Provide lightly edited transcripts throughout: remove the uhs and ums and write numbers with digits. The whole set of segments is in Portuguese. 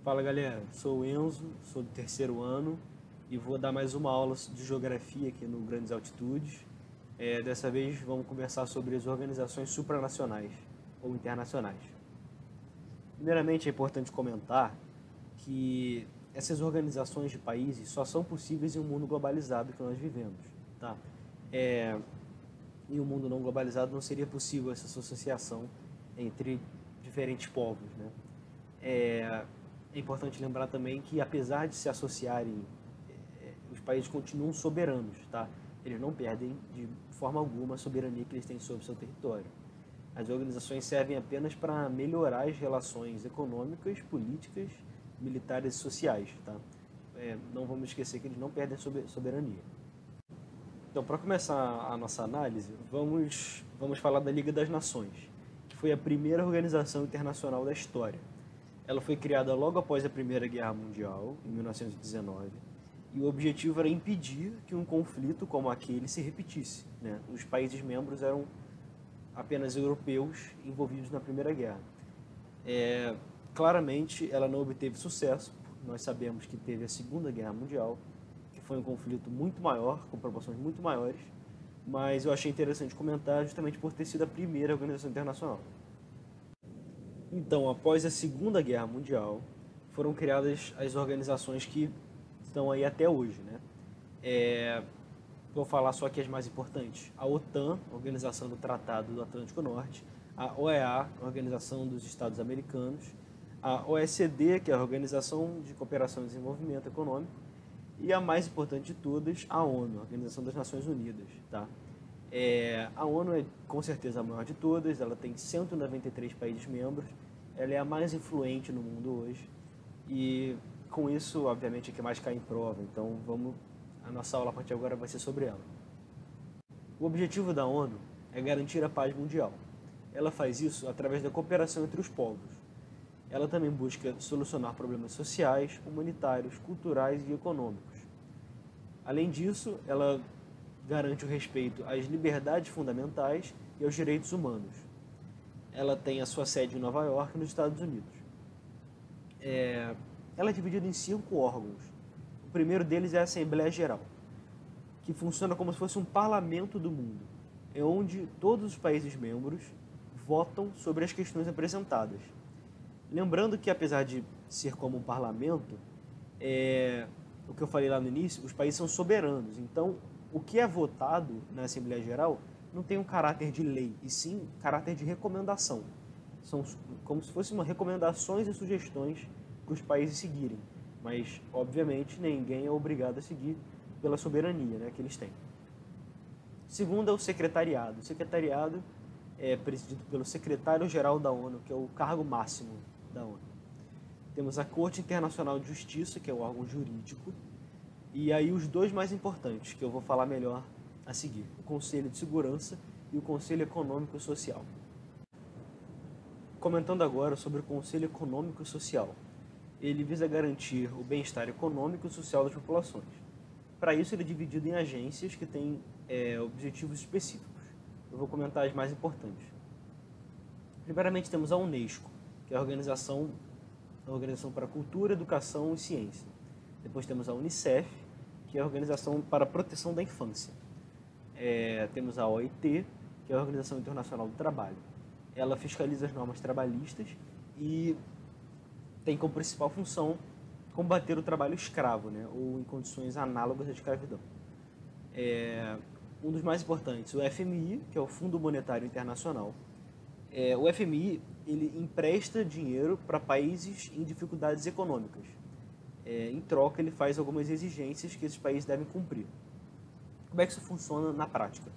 Fala galera, sou o Enzo, sou do terceiro ano e vou dar mais uma aula de geografia aqui no Grandes Altitudes. Dessa vez vamos conversar sobre as organizações supranacionais ou internacionais. Primeiramente é importante comentar que essas organizações de países só são possíveis em um mundo globalizado que nós vivemos, tá? Em um mundo não globalizado não seria possível essa associação entre diferentes povos, né? É importante lembrar também que, apesar de se associarem, os países continuam soberanos, tá? Eles não perdem de forma alguma a soberania que eles têm sobre o seu território. As organizações servem apenas para melhorar as relações econômicas, políticas, militares e sociais, tá? Não vamos esquecer que eles não perdem a soberania. Então, para começar a nossa análise, vamos falar da Liga das Nações, que foi a primeira organização internacional da história. Ela foi criada logo após a Primeira Guerra Mundial, em 1919, e o objetivo era impedir que um conflito como aquele se repetisse, né? Os países membros eram apenas europeus envolvidos na Primeira Guerra. Claramente, ela não obteve sucesso. Nós sabemos que teve a Segunda Guerra Mundial, que foi um conflito muito maior, com proporções muito maiores, mas eu achei interessante comentar justamente por ter sido a primeira organização internacional. Então, após a Segunda Guerra Mundial, foram criadas as organizações que estão aí até hoje, né? Vou falar só aqui as mais importantes. A OTAN, Organização do Tratado do Atlântico Norte, a OEA, Organização dos Estados Americanos, a OECD, que é a Organização de Cooperação e Desenvolvimento Econômico, e a mais importante de todas, a ONU, a Organização das Nações Unidas, tá? A ONU é com certeza a maior de todas, ela tem 193 países membros, ela é a mais influente no mundo hoje e com isso, obviamente, é que mais cai em prova, então a nossa aula a partir de agora vai ser sobre ela. O objetivo da ONU é garantir a paz mundial. Ela faz isso através da cooperação entre os povos. Ela também busca solucionar problemas sociais, humanitários, culturais e econômicos. Além disso, ela garante o respeito às liberdades fundamentais e aos direitos humanos. Ela tem a sua sede em Nova York, nos Estados Unidos. Ela é dividida em 5 órgãos. O primeiro deles é a Assembleia Geral, que funciona como se fosse um parlamento do mundo, onde todos os países membros votam sobre as questões apresentadas. Lembrando que, apesar de ser como um parlamento, o que eu falei lá no início, os países são soberanos, então o que é votado na Assembleia Geral não tem um caráter de lei, e sim caráter de recomendação. São como se fossem recomendações e sugestões para os países seguirem, mas, obviamente, ninguém é obrigado a seguir pela soberania, né, que eles têm. Segundo é o secretariado. O secretariado é presidido pelo secretário-geral da ONU, que é o cargo máximo da ONU. Temos a Corte Internacional de Justiça, que é o órgão jurídico, e aí os dois mais importantes, que eu vou falar melhor a seguir, o Conselho de Segurança e o Conselho Econômico e Social. Comentando agora sobre o Conselho Econômico e Social. Ele visa garantir o bem-estar econômico e social das populações. Para isso, ele é dividido em agências que têm objetivos específicos. Eu vou comentar as mais importantes. Primeiramente, temos a Unesco, que é a Organização para a Cultura, Educação e Ciência. Depois temos a Unicef, que é a Organização para a Proteção da Infância. Temos a OIT, que é a Organização Internacional do Trabalho. Ela fiscaliza as normas trabalhistas e tem como principal função combater o trabalho escravo, né, ou em condições análogas à escravidão. Um dos mais importantes, o FMI, que é o Fundo Monetário Internacional. O FMI ele empresta dinheiro para países em dificuldades econômicas. Em troca, ele faz algumas exigências que esses países devem cumprir. Como é que isso funciona na prática?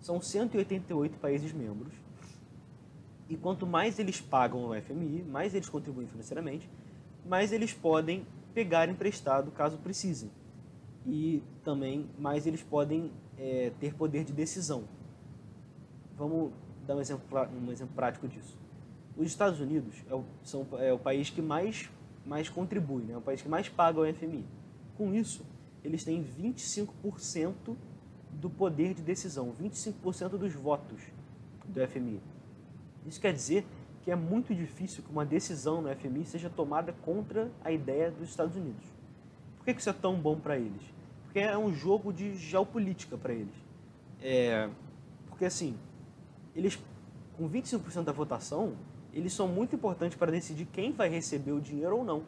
São 188 países membros, e quanto mais eles pagam ao FMI, mais eles contribuem financeiramente, mais eles podem pegar emprestado caso precisem. E também mais eles podem ter poder de decisão. Vamos dar um exemplo prático disso. Os Estados Unidos é o país que mais contribui, né? É o país que mais paga ao FMI. Com isso, eles têm 25% do poder de decisão, 25% dos votos do FMI. Isso quer dizer que é muito difícil que uma decisão no FMI seja tomada contra a ideia dos Estados Unidos. Por que isso é tão bom para eles? Porque é um jogo de geopolítica para eles. Porque assim, eles com 25% da votação, eles são muito importantes para decidir quem vai receber o dinheiro ou não.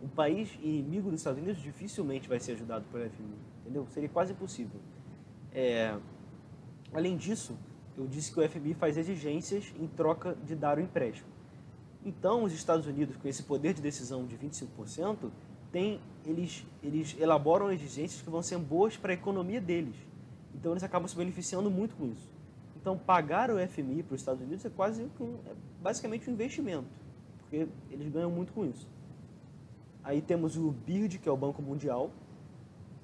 Um país inimigo dos Estados Unidos dificilmente vai ser ajudado pelo FMI, entendeu? Seria quase impossível. Além disso, eu disse que o FMI faz exigências em troca de dar o empréstimo. Então, os Estados Unidos, com esse poder de decisão de 25%, eles elaboram exigências que vão ser boas para a economia deles. Então, eles acabam se beneficiando muito com isso. Então, pagar o FMI para os Estados Unidos é basicamente um investimento, porque eles ganham muito com isso. Aí temos o BIRD, que é o Banco Mundial.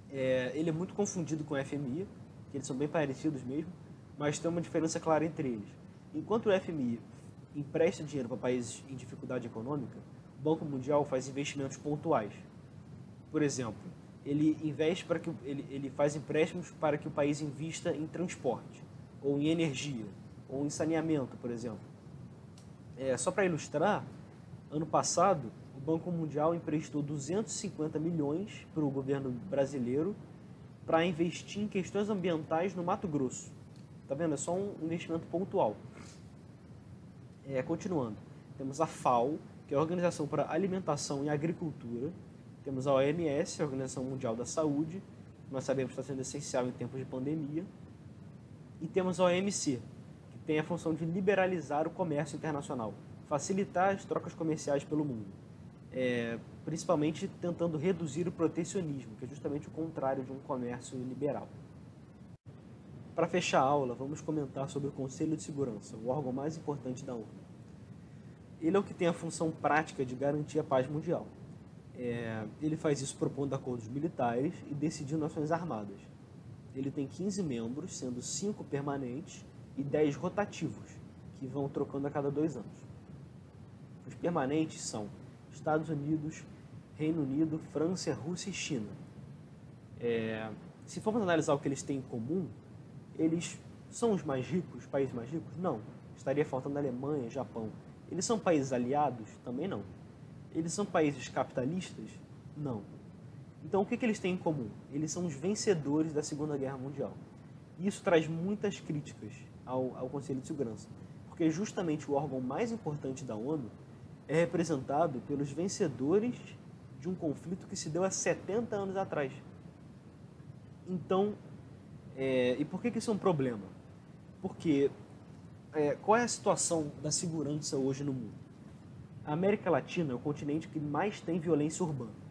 Ele é muito confundido com o FMI, que eles são bem parecidos mesmo, mas tem uma diferença clara entre eles. Enquanto o FMI empresta dinheiro para países em dificuldade econômica, o Banco Mundial faz investimentos pontuais. Por exemplo, ele faz empréstimos para que o país invista em transporte, ou em energia, ou em saneamento, por exemplo. Só para ilustrar, ano passado, o Banco Mundial emprestou 250 milhões para o governo brasileiro para investir em questões ambientais no Mato Grosso. Tá vendo? É só um investimento pontual. Continuando, temos a FAO, que é a Organização para Alimentação e Agricultura. Temos a OMS, a Organização Mundial da Saúde, que nós sabemos que está sendo essencial em tempos de pandemia. E temos a OMC, que tem a função de liberalizar o comércio internacional, facilitar as trocas comerciais pelo mundo, principalmente tentando reduzir o protecionismo, que é justamente o contrário de um comércio liberal. Para fechar a aula, vamos comentar sobre o Conselho de Segurança, o órgão mais importante da ONU. Ele é o que tem a função prática de garantir a paz mundial. Ele faz isso propondo acordos militares e decidindo ações armadas. Ele tem 15 membros, sendo 5 permanentes e 10 rotativos, que vão trocando a cada 2 anos. Os permanentes são Estados Unidos, Reino Unido, França, Rússia e China. Se formos analisar o que eles têm em comum, eles são os mais ricos, os países mais ricos? Não. Estaria faltando a Alemanha, Japão. Eles são países aliados? Também não. Eles são países capitalistas? Não. Então, o que eles têm em comum? Eles são os vencedores da Segunda Guerra Mundial. E isso traz muitas críticas ao Conselho de Segurança, porque justamente o órgão mais importante da ONU é representado pelos vencedores de um conflito que se deu há 70 anos atrás. Então, e por que isso é um problema? Porque qual é a situação da segurança hoje no mundo? A América Latina é o continente que mais tem violência urbana.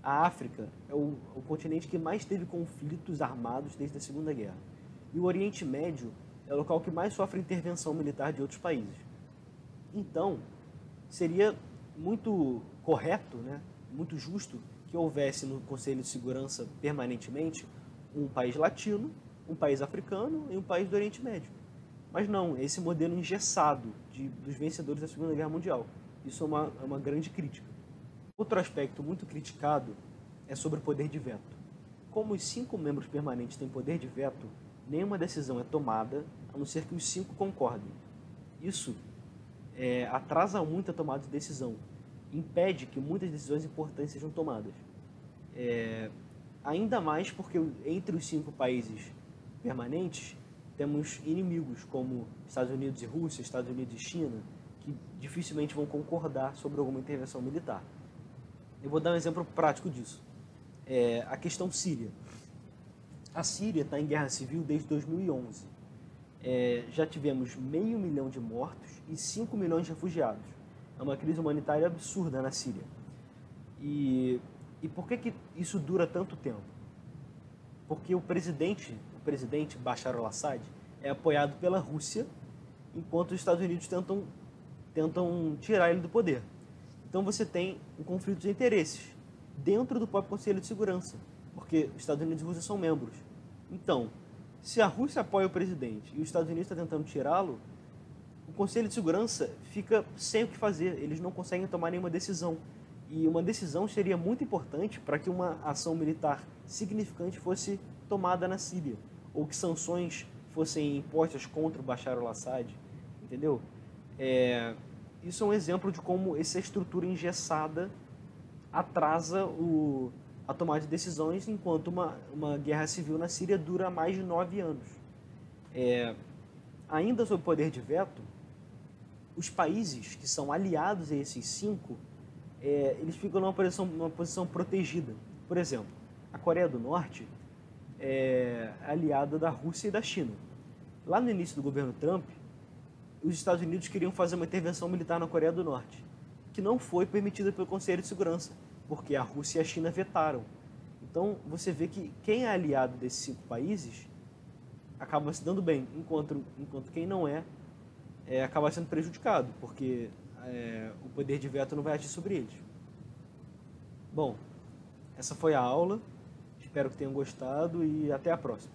A África é o continente que mais teve conflitos armados desde a Segunda Guerra. E o Oriente Médio é o local que mais sofre intervenção militar de outros países. Então, seria muito correto, muito justo que houvesse no Conselho de Segurança permanentemente um país latino, um país africano e um país do Oriente Médio. Mas não, esse modelo engessado dos vencedores da Segunda Guerra Mundial. Isso é uma grande crítica. Outro aspecto muito criticado é sobre o poder de veto. Como os 5 membros permanentes têm poder de veto, nenhuma decisão é tomada, a não ser que os 5 concordem. Isso atrasa muito a tomada de decisão, impede que muitas decisões importantes sejam tomadas. Ainda mais porque entre os 5 países permanentes temos inimigos como Estados Unidos e Rússia, Estados Unidos e China, que dificilmente vão concordar sobre alguma intervenção militar. Eu vou dar um exemplo prático disso. A questão síria. A Síria está em guerra civil desde 2011. Já tivemos 500 mil de mortos e 5 milhões de refugiados. É uma crise humanitária absurda na Síria. E por que isso dura tanto tempo? Porque o presidente Bashar al-Assad é apoiado pela Rússia, enquanto os Estados Unidos tentam tirar ele do poder. Então você tem um conflito de interesses dentro do próprio Conselho de Segurança, porque os Estados Unidos e a Rússia são membros. Então, se a Rússia apoia o presidente e os Estados Unidos está tentando tirá-lo, o Conselho de Segurança fica sem o que fazer, eles não conseguem tomar nenhuma decisão. E uma decisão seria muito importante para que uma ação militar significante fosse tomada na Síria, ou que sanções fossem impostas contra o Bashar al-Assad, entendeu? isso é um exemplo de como essa estrutura engessada atrasa a tomada de decisões, enquanto uma guerra civil na Síria dura mais de 9 anos. Ainda sob o poder de veto, os países que são aliados a esses 5, eles ficam numa posição protegida. Por exemplo, a Coreia do Norte é aliada da Rússia e da China. Lá no início do governo Trump, os Estados Unidos queriam fazer uma intervenção militar na Coreia do Norte, que não foi permitida pelo Conselho de Segurança, porque a Rússia e a China vetaram. Então, você vê que quem é aliado desses 5 países acaba se dando bem, enquanto quem não acaba sendo prejudicado, porque o poder de veto não vai agir sobre eles. Bom, essa foi a aula. Espero que tenham gostado e até a próxima.